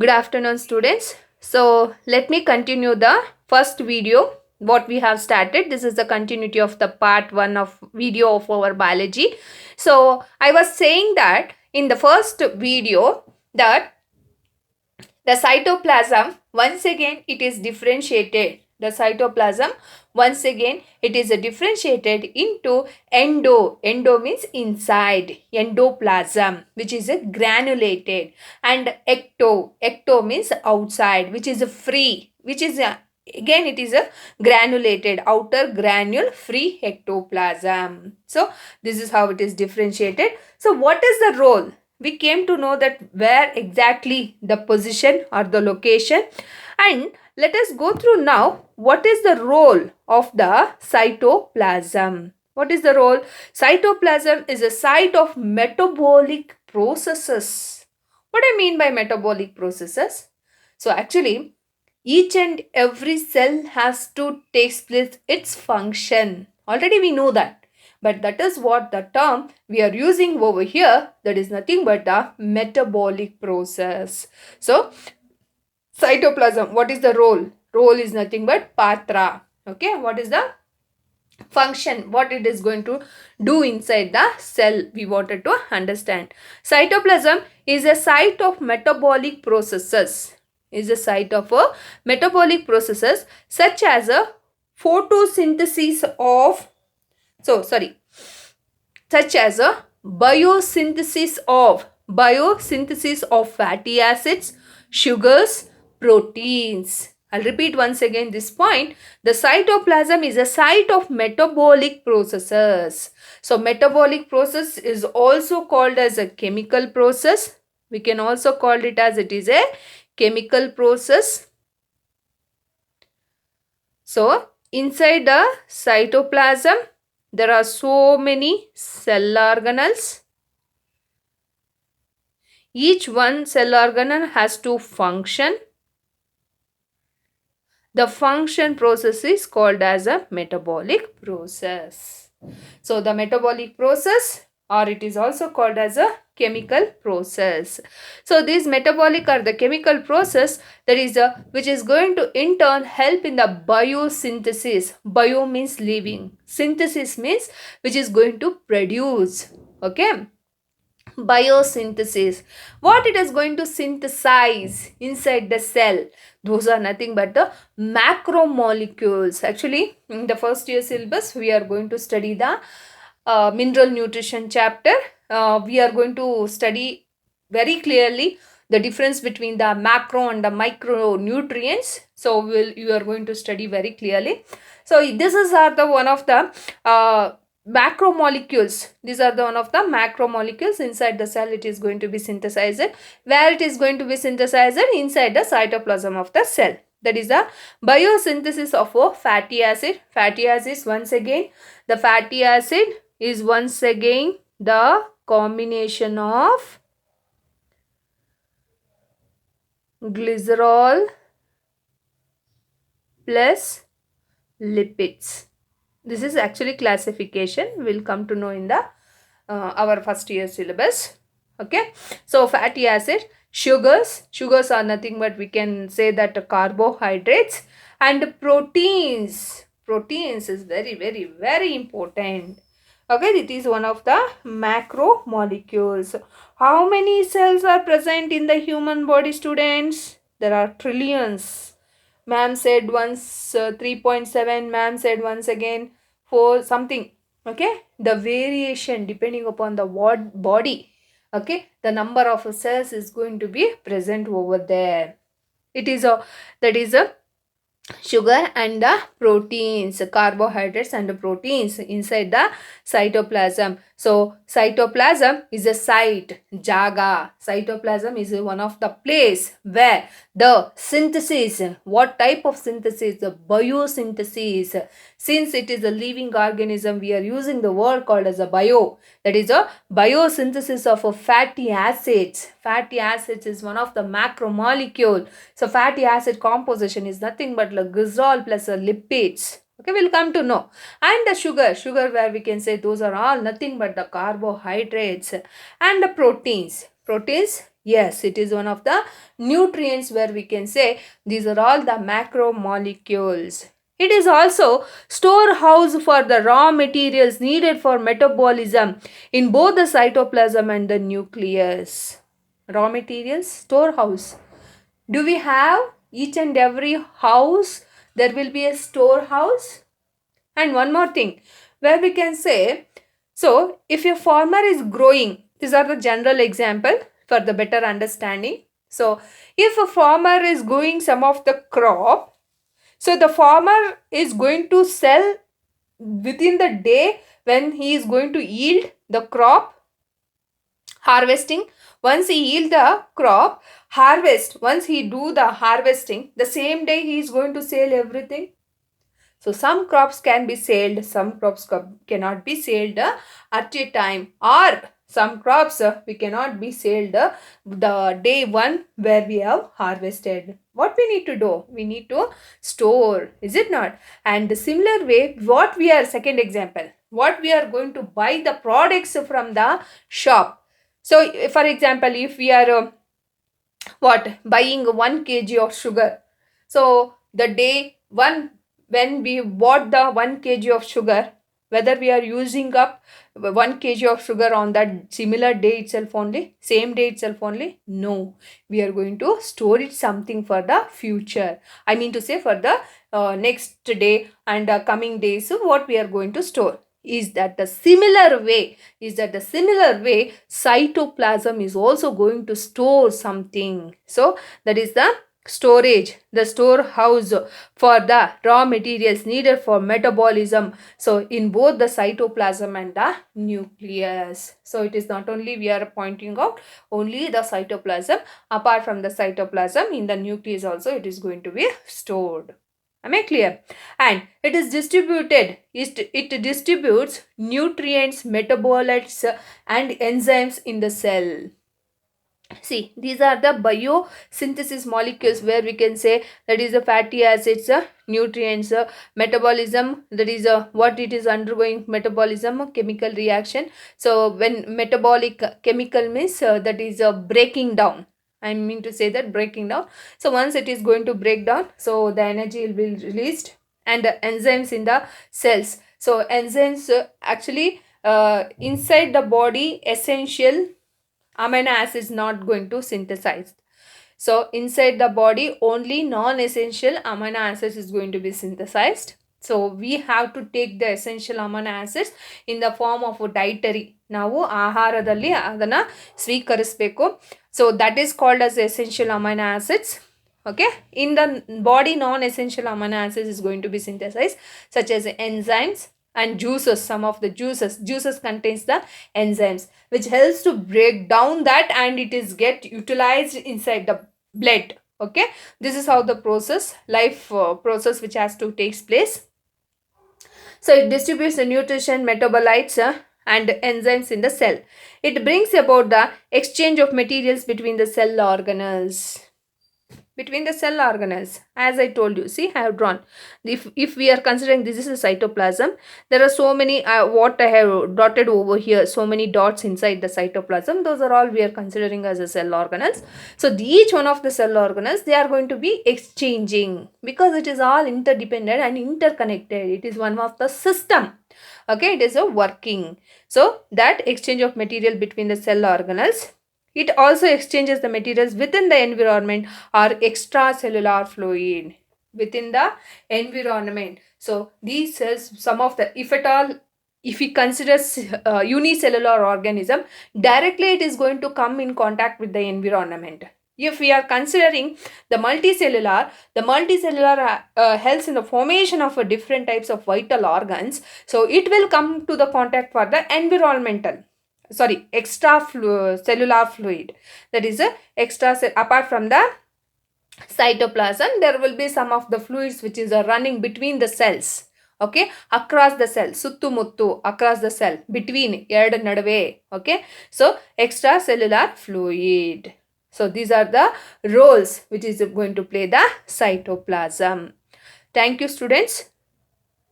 Good afternoon, students. So let me continue the first video what we have started. This is the continuity of the part 1 of video of our biology. So I was saying that in the first video that the cytoplasm, once again it is differentiated. The cytoplasm, once again it is differentiated into endo means inside, endoplasm, which is a granulated, and ecto means outside, which is a free, which is a, again it is a granulated, outer granule free ectoplasm. So this is how it is differentiated. So what is the role? We came to know that where exactly the position or the location, and let us go through now what is the role of the cytoplasm. What is the role? Cytoplasm is a site of metabolic processes. What I mean by metabolic processes? So actually each and every cell has to take place its function. Already we know that. But that is what the term we are using over here, that is nothing but a metabolic process. So, cytoplasm, what is the role? Role is nothing but patra. Okay, what is the function? What it is going to do inside the cell? We wanted to understand. Cytoplasm is a site of metabolic processes. Is a site of a metabolic processes such as a photosynthesis of such as a biosynthesis of fatty acids, sugars, proteins. I'll repeat once again this point. The cytoplasm is a site of metabolic processes. So metabolic process is also called as a chemical process. We can also call it as it is a chemical process. So inside the cytoplasm, there are so many cell organelles. Each one cell organelle has to function. The function process is called as a metabolic process. So the metabolic process, or it is also called as a chemical process. So this metabolic or the chemical process, that is which is going to in turn help in the biosynthesis. Bio means living. Synthesis means which is going to produce. Okay. Biosynthesis. What it is going to synthesize inside the cell? Those are nothing but the macromolecules. Actually, in the first year syllabus, we are going to study the mineral nutrition chapter. We are going to study very clearly the difference between the macro and the micronutrients. So you are going to study very clearly. So this is the one of the macromolecules. These are the one of the macromolecules inside the cell. It is going to be synthesized. Where it is going to be synthesized? Inside the cytoplasm of the cell. That is the biosynthesis of a fatty acid. Fatty acids, once again, the fatty acid is once again the combination of glycerol plus lipids. This is actually classification. We'll come to know in the our first year syllabus. Okay. So fatty acid, sugars are nothing but we can say that carbohydrates, and proteins. Proteins is very important. Okay, it is one of the macromolecules. How many cells are present in the human body, students? There are trillions. Ma'am said once 3.7, ma'am said once again 4 something. Okay, the variation depending upon the body. Okay, the number of cells is going to be present over there. It is that is a sugar and the proteins, carbohydrates and the proteins inside the cytoplasm. So cytoplasm is a site, jaga. Cytoplasm is one of the place where the synthesis, what type of synthesis? The biosynthesis. Since it is a living organism, we are using the word called as a bio. That is a biosynthesis of a fatty acids. Fatty acids is one of the macromolecule. So fatty acid composition is nothing but like glycerol plus lipids. Okay, we'll come to know. And the sugar where we can say those are all nothing but the carbohydrates, and the proteins. Proteins Yes, it is one of the nutrients where we can say these are all the macromolecules. It is also storehouse for the raw materials needed for metabolism in both the cytoplasm and the nucleus. Raw materials, storehouse. Do we have each and every house? There will be a storehouse. And one more thing, where we can say, so if a farmer is growing, these are the general example for the better understanding. So if a farmer is growing some of the crop, so the farmer is going to sell within the day when he is going to yield the crop, harvesting. Once he yield the crop, harvest, once he do the harvesting, the same day he is going to sell everything. So some crops can be sold, some crops cannot be sold at a time, or some crops we cannot be sold the day one where we have harvested. What we need to do? We need to store, is it not? And the similar way, what we are, second example, what we are going to buy the products from the shop. So for example, if we are buying 1 kg of sugar, so the day one when we bought the 1 kg of sugar, whether we are using up 1 kg of sugar on that similar day itself only, same day itself only? No, we are going to store it something for the future. I mean to say for the next day and coming days, so what we are going to store. Is that the similar way? Cytoplasm is also going to store something. So that is the storage, the storehouse for the raw materials needed for metabolism. So in both the cytoplasm and the nucleus. So it is not only we are pointing out only the cytoplasm. Apart from the cytoplasm, in the nucleus also it is going to be stored. Am I clear? And it is distributed. It distributes nutrients, metabolites, and enzymes in the cell. See, these are the biosynthesis molecules where we can say that is the fatty acids, nutrients, metabolism, that is what it is undergoing metabolism, chemical reaction. So when metabolic chemical means that is breaking down. I mean to say that breaking down. So once it is going to break down, so the energy will be released, and the enzymes in the cells. So enzymes actually inside the body essential amino acids not going to synthesize. So inside the body only non-essential amino acids is going to be synthesized. So we have to take the essential amino acids in the form of dietary. ನಾವು ಆಹಾರದಲ್ಲಿ ಅದನ್ನ ಸ್ವೀಕರಿಸಬೇಕು. So that is called as essential amino acids. Okay, in the body non-essential amino acids is going to be synthesized, such as enzymes and juices. Some of the juices contains the enzymes which helps to break down that, and it is get utilized inside the blood. Okay, this is how the process which has to takes place. So it distributes the nutrition, metabolites and enzymes in the cell. It brings about the exchange of materials between the cell organelles. As I told you, see, I have drawn. If we are considering this is a cytoplasm, there are so many what I have dotted over here, so many dots inside the cytoplasm. Those are all we are considering as a cell organelles. So each one of the cell organelles, they are going to be exchanging, because it is all interdependent and interconnected. It is one of the system. Okay, it is a working. So that exchange of material between the cell organelles, it also exchanges the materials within the environment or extracellular fluid within the environment. So these cells, some of the, if we consider unicellular organism, directly it is going to come in contact with the environment. If we are considering the multicellular helps in the formation of different types of vital organs. So it will come to the contact for the extracellular fluid. That is a apart from the cytoplasm, there will be some of the fluids which is running between the cells. Okay, across the cell, suttumuttu, across the cell, between, eradu nadave. Okay, so extracellular fluid. So these are the roles which is going to play the cytoplasm. Thank you, students.